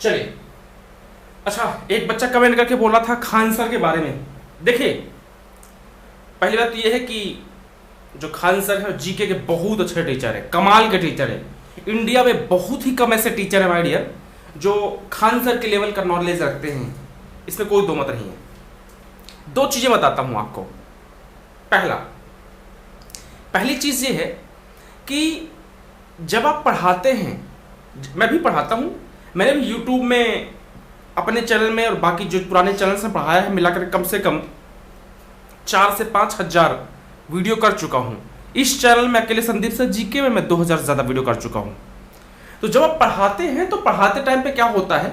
चलिए, अच्छा, एक बच्चा कमेंट करके बोला था खान सर के बारे में। देखिए, पहली बात तो यह है कि जो खान सर है जीके के बहुत अच्छे टीचर है, कमाल के टीचर है। इंडिया में बहुत ही कम ऐसे टीचर है माय डियर जो खान सर के लेवल का नॉलेज रखते हैं, इसमें कोई दो मत नहीं है। दो चीजें बताता हूं आपको। पहली चीज ये है कि जब आप पढ़ाते हैं, मैं भी पढ़ाता हूं, मैंने भी यूट्यूब में अपने चैनल में और बाकी जो पुराने चैनल से पढ़ाया है मिलाकर कम से कम 4 से 5 हजार वीडियो कर चुका हूं। इस चैनल में अकेले संदीप सर जीके में मैं 2000 से ज्यादा वीडियो कर चुका हूं। तो जब आप पढ़ाते हैं तो पढ़ाते टाइम पे क्या होता है,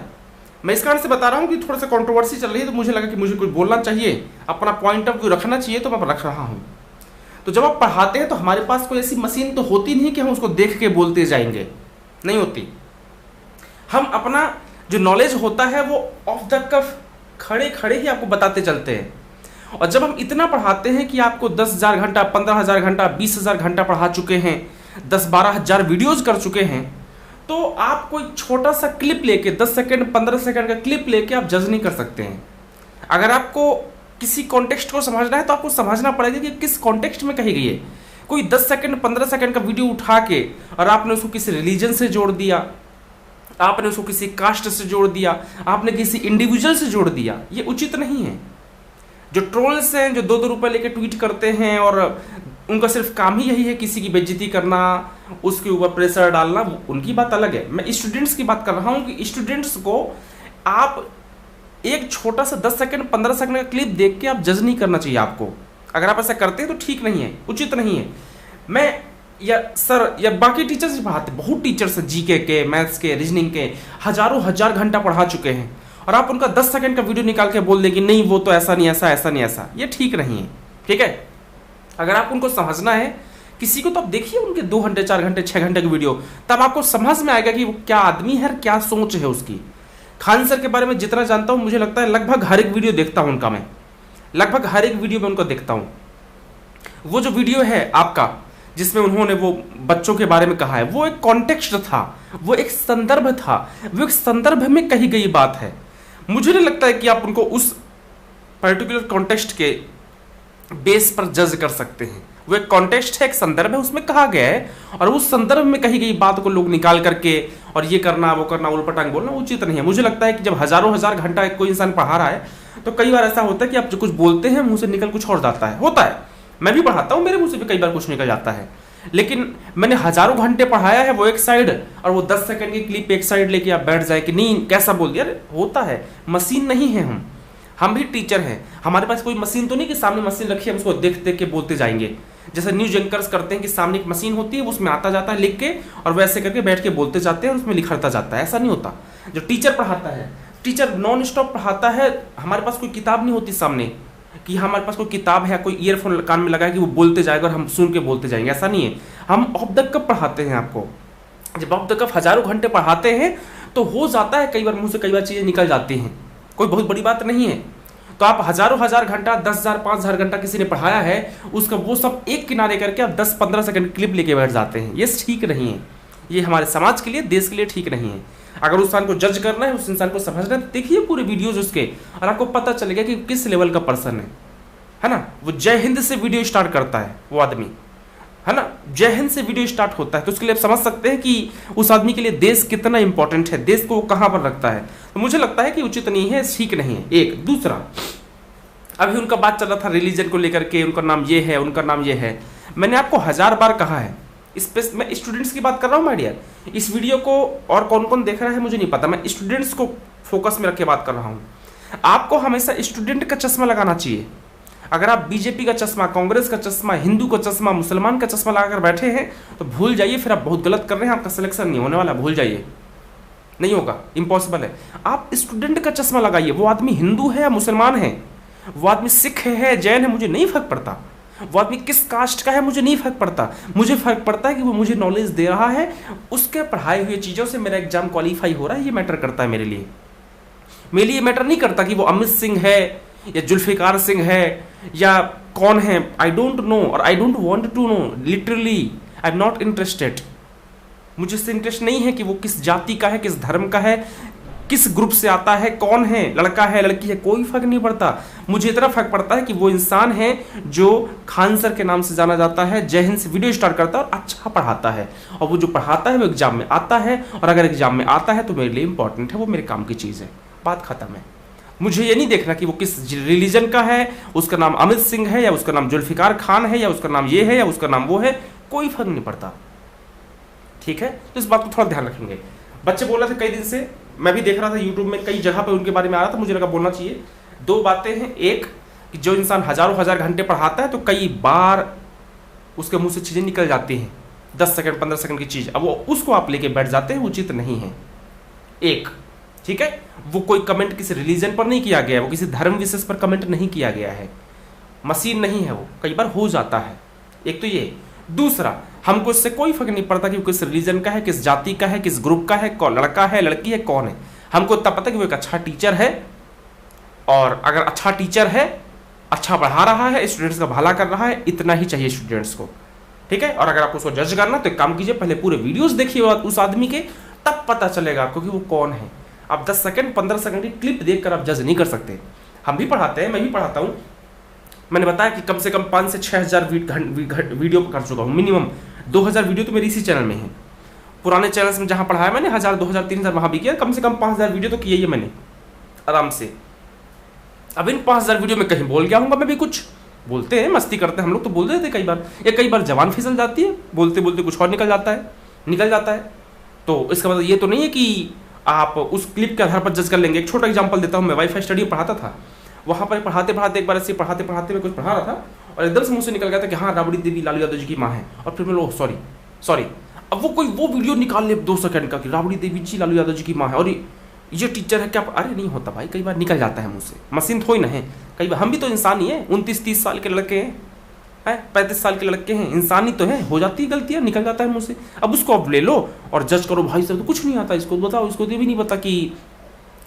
मैं इस कारण से बता रहा हूं कि थोड़ा सा कंट्रोवर्सी चल रही है, तो मुझे लगा कि मुझे कुछ बोलना चाहिए, अपना पॉइंट ऑफ व्यू रखना चाहिए, तो मैं रख रहा हूं। तो जब आप पढ़ाते हैं तो हमारे पास कोई ऐसी मशीन तो होती नहीं कि हम उसको देख के बोलते जाएंगे, नहीं होती। हम अपना जो नॉलेज होता है वो ऑफ द कफ खड़े खड़े ही आपको बताते चलते हैं। और जब हम इतना पढ़ाते हैं कि आपको 10,000 घंटा, 15,000 घंटा, 20,000 घंटा पढ़ा चुके हैं, 10-12 हजार वीडियोज कर चुके हैं, तो आप कोई छोटा सा क्लिप लेके 10 सेकंड 15 सेकंड का क्लिप लेके आप जज नहीं कर सकते हैं। अगर आपको किसी कॉन्टेक्स्ट को समझना है तो आपको समझना पड़ेगा कि किस कॉन्टेक्स्ट में कही गई है। कोई 10 सेकंड 15 सेकंड का वीडियो उठा के और आपने उसको किसी रिलीजन से जोड़ दिया, आपने उसको किसी कास्ट से जोड़ दिया, आपने किसी इंडिविजुअल से जोड़ दिया, ये उचित नहीं है। जो ट्रोल्स हैं, जो 2-2 रुपए लेके ट्वीट करते हैं और उनका सिर्फ काम ही यही है किसी की बेइज्जती करना, उसके ऊपर प्रेशर डालना, उनकी बात अलग है। मैं स्टूडेंट्स की बात कर रहा हूँ कि स्टूडेंट्स को आप एक छोटा सा 10 सेकंड 15 सेकंड का क्लिप देख के आप जज नहीं करना चाहिए आपको। अगर आप ऐसा करते हैं तो ठीक नहीं है, उचित नहीं है। मैं या सर या बाकी टीचर्स पढ़ाते, बहुत टीचर्स जीके के, मैथ्स के, रीजनिंग के हजारों हजार घंटा पढ़ा चुके हैं और आप उनका 10 सेकंड का वीडियो निकाल के बोल देंगे नहीं वो तो ऐसा नहीं, ऐसा नहीं, ऐसा, ये ठीक नहीं है। ठीक है, अगर आप उनको समझना है किसी को तो आप देखिए उनके 2 घंटे 4 घंटे 6 घंटे की वीडियो, तब आपको समझ में आएगा कि वो क्या आदमी है, क्या सोच है उसकी। खान सर के बारे में जितना जानता हूं, मुझे लगता है लगभग हर एक वीडियो देखता हूं उनका, मैं लगभग हर एक वीडियो में उनको देखता हूं। वो जो वीडियो है आपका जिसमें उन्होंने वो बच्चों के बारे में कहा है, वो एक कॉन्टेक्स्ट था, वो एक संदर्भ था, वो एक संदर्भ में कही गई बात है। मुझे नहीं लगता है कि आप उनको उस पर्टिकुलर कॉन्टेक्स्ट के बेस पर जज कर सकते हैं। वो एक कॉन्टेक्स्ट है, एक संदर्भ है, उसमें कहा गया है और उस संदर्भ में कही गई बात को लोग निकाल करके और ये करना वो करना, उलपटांग बोलना उचित नहीं है। मुझे लगता है कि जब हजारों हजार घंटा कोई इंसान पढ़ा रहा है तो कई बार ऐसा होता है कि आप जो कुछ बोलते हैं मुंह से निकल कुछ और जाता है, होता है। मैं भी पढ़ाता हूं, मेरे मुंह से भी कई बार कुछ निकल जाता है, लेकिन मैंने हजारों घंटे पढ़ाया है वो एक साइड, और वो 10 सेकंड की क्लिप एक साइड लेके आप बैठ जाए कि नहीं कैसा बोल दिया। होता है, मशीन नहीं है हम भी टीचर हैं। हमारे पास कोई मशीन तो नहीं कि सामने मशीन रखी है हम उसको देख देख के बोलते जाएंगे, जैसे न्यूज एंकर्स करते हैं कि सामने एक मशीन होती है, उसमें आता जाता है लिख के और वैसे करके बैठ के बोलते जाते हैं और उसमें लिखता जाता है। ऐसा नहीं होता। जो टीचर पढ़ाता है, टीचर नॉन स्टॉप पढ़ाता है। हमारे पास कोई किताब नहीं होती सामने कि हमारे पास कोई किताब है, कोई ईयरफोन कान में लगा कि वो बोलते जाएगा और हम सुन के बोलते जाएंगे, ऐसा नहीं है। हम ऑफ द कफ पढ़ाते हैं आपको। जब ऑफ द कफ हजारों घंटे पढ़ाते हैं तो हो जाता है कई बार मुंह से कई बार चीजें निकल जाती हैं, कोई बहुत बड़ी बात नहीं है। तो आप हजारों हजार घंटा 10,000 5,000 घंटा किसी ने पढ़ाया है, उसका वो सब एक किनारे करके आप 10-15 सेकंड क्लिप लेके बैठ जाते हैं, ये ठीक नहीं है। ये हमारे समाज के लिए, देश के लिए ठीक नहीं है। अगर उस इंसान को जज करना है, उस इंसान को समझना है, देखिए पूरे वीडियोज उसके और आपको पता चलेगा कि किस लेवल का पर्सन है ना। वो जय हिंद से वीडियो स्टार्ट करता है वो आदमी, है ना, जय हिंद से वीडियो स्टार्ट होता है, तो उसके लिए आप समझ सकते हैं कि उस आदमी के लिए देश कितना इंपॉर्टेंट है, देश को कहां पर रखता है। तो मुझे लगता है कि उचित नहीं है, ठीक नहीं है। एक दूसरा, अभी उनका बात चल रहा था रिलीजन को लेकर के, उनका नाम ये है, उनका नाम ये है। मैंने आपको 1000 बार कहा है, मैं स्टूडेंट्स की बात कर रहा हूं माय डियर। इस वीडियो को और कौन कौन देख रहा है मुझे नहीं पता, मैं स्टूडेंट्स को फोकस में रख के बात कर रहा हूं। आपको हमेशा स्टूडेंट का चश्मा लगाना चाहिए। अगर आप बीजेपी का चश्मा, कांग्रेस का चश्मा, हिंदू का चश्मा, मुसलमान का चश्मा लगाकर बैठे हैं तो भूल जाइए, फिर आप बहुत गलत कर रहे हैं, आपका सिलेक्शन नहीं होने वाला, भूल जाइए, नहीं होगा, इम्पॉसिबल है। आप स्टूडेंट का चश्मा लगाइए। वो आदमी हिंदू है या मुसलमान है, वो आदमी सिख है, जैन है, मुझे नहीं फर्क पड़ता। वो आदमी किस कास्ट का है मुझे नहीं फर्क पड़ता। मुझे फर्क पड़ता है कि वो मुझे नॉलेज दे रहा है, उसके पढ़ाई हुई चीजों से मेरा एग्जाम क्वालिफाई हो रहा है, ये मैटर करता है मेरे लिए। मेरे लिए मैटर नहीं करता कि वो अमित सिंह है या जुल्फिकार सिंह है या कौन है, आई डोंट नो और I don't want to know, literally I am not interested. मुझे इससे इंटरेस्ट नहीं है कि वो किस जाति का है, किस धर्म का है, किस ग्रुप से आता है, कौन है, लड़का है लड़की है, कोई फर्क नहीं पड़ता। मुझे इतना फर्क पड़ता है कि वो इंसान है जो खान सर के नाम से जाना जाता है, जय हिंद से वीडियो स्टार्ट करता है और अच्छा पढ़ाता है, और वो जो पढ़ाता है वो एग्जाम में आता है, और अगर एग्जाम में आता है तो मेरे लिए इंपॉर्टेंट है, वो मेरे काम की चीज़ है, बात खत्म है। मुझे ये नहीं देखना कि वो किस रिलीजन का है, उसका नाम अमित सिंह है या उसका नाम जुल्फिकार खान है या उसका नाम ये है या उसका नाम वो है, कोई फर्क नहीं पड़ता। ठीक है, तो इस बात को थोड़ा ध्यान रखेंगे। बच्चे बोल रहे थे कई दिन से, मैं भी देख रहा था यूट्यूब में कई जगह पे उनके बारे में आ रहा था, मुझे लगा बोलना चाहिए। दो बातें हैं, एक कि जो इंसान हजारों हजार घंटे पढ़ाता है तो कई बार उसके मुंह से चीज़ें निकल जाती हैं, 10 सेकंड 15 सेकंड की चीज़, अब वो उसको आप लेके बैठ जाते हैं, उचित नहीं है। एक, ठीक है, वो कोई कमेंट किसी रिलीजन पर नहीं किया गया है, वो किसी धर्म विशेष पर कमेंट नहीं किया गया है, मशीन नहीं है वो, कई बार हो जाता है। एक तो ये। दूसरा, हमको इससे कोई फर्क नहीं पड़ता कि वो किस रिलीजन का है, किस जाति का है, किस ग्रुप का है, कौन लड़का है लड़की है, कौन है। हमको इतना पता कि वो एक अच्छा टीचर है, और अगर अच्छा टीचर है, अच्छा पढ़ा रहा है, स्टूडेंट्स का भला कर रहा है, इतना ही चाहिए स्टूडेंट्स को। ठीक है, और अगर आपको उसको जज करना तो एक काम कीजिए, पहले पूरे वीडियोस देखिए उस आदमी के, तब पता चलेगा आपको कि वो कौन है। आप 10 सेकंड 15 सेकंड की क्लिप देखकर आप जज नहीं कर सकते। हम भी पढ़ाते हैं, मैं भी पढ़ाता हूँ, मैंने बताया कि कम से कम 5 से 6 हज़ार वीडियो कर चुका हूँ, मिनिमम 2000 वीडियो तो मेरे इसी चैनल में है। पुराने चैनल्स में जहाँ पढ़ाया मैंने 1000 2000 3000 वहाँ भी किया, कम से कम 5000 वीडियो तो किया ही है मैंने आराम से। अब इन 5000 वीडियो में कहीं बोल गया हूँगा मैं भी, कुछ बोलते हैं, मस्ती करते हैं हम लोग, तो बोल देते कई बार, या कई बार जबान फिसल जाती है, बोलते बोलते कुछ और निकल जाता है। तो इसका मतलब ये तो नहीं है कि आप उस क्लिप के आधार पर जज कर लेंगे। एक छोटा एग्जांपल देता हूँ, मैं वाईफाई स्टडी पढ़ाता था, वहाँ पर पढ़ाते पढ़ाते एक बार ऐसे पढ़ाते मैं कुछ पढ़ा रहा था और एकदम से मुंह से निकल गया था कि हाँ राबड़ी देवी लालू यादव जी की माँ है, और फिर मैं लो सॉरी। अब वो वीडियो निकाल ले 2 सेकंड का कि राबड़ी देवी जी लालू यादव जी की माँ है और ये टीचर है क्या। अरे नहीं होता भाई, कई बार निकल जाता है मुंह से, मशीन थोड़ी ना है, कई बार हम भी तो इंसान ही हैं, 29-30 साल के लड़के हैं, 35 साल के लड़के हैं, इंसान ही तो है, हो जाती है गलतियाँ, निकल जाता है मुंह से। अब उसको अब ले लो और जज करो, भाई साहब तो कुछ नहीं आता इसको, बताओ इसको ये भी नहीं पता कि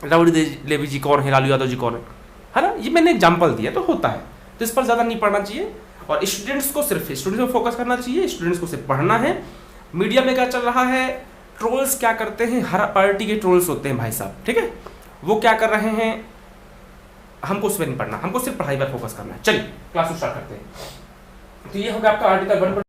राबड़ी देवी जी कौन है, लालू यादव जी कौन है ना। ये मैंने एग्जाम्पल दिया तो होता है, तो इस पर ज़्यादा नहीं पढ़ना चाहिए, और स्टूडेंट्स को सिर्फ स्टूडेंट्स पर फोकस करना चाहिए, स्टूडेंट्स को सिर्फ पढ़ना है। मीडिया में क्या चल रहा है, ट्रोल्स क्या करते हैं, हर पार्टी के ट्रोल्स होते हैं भाई साहब, ठीक है, वो क्या कर रहे हैं, हमको उस पर नहीं पढ़ना, हमको सिर्फ पढ़ाई पर फोकस करना है। चलिए क्लास स्टार्ट करते हैं। तो ये होगा आपका आर्टिकल 1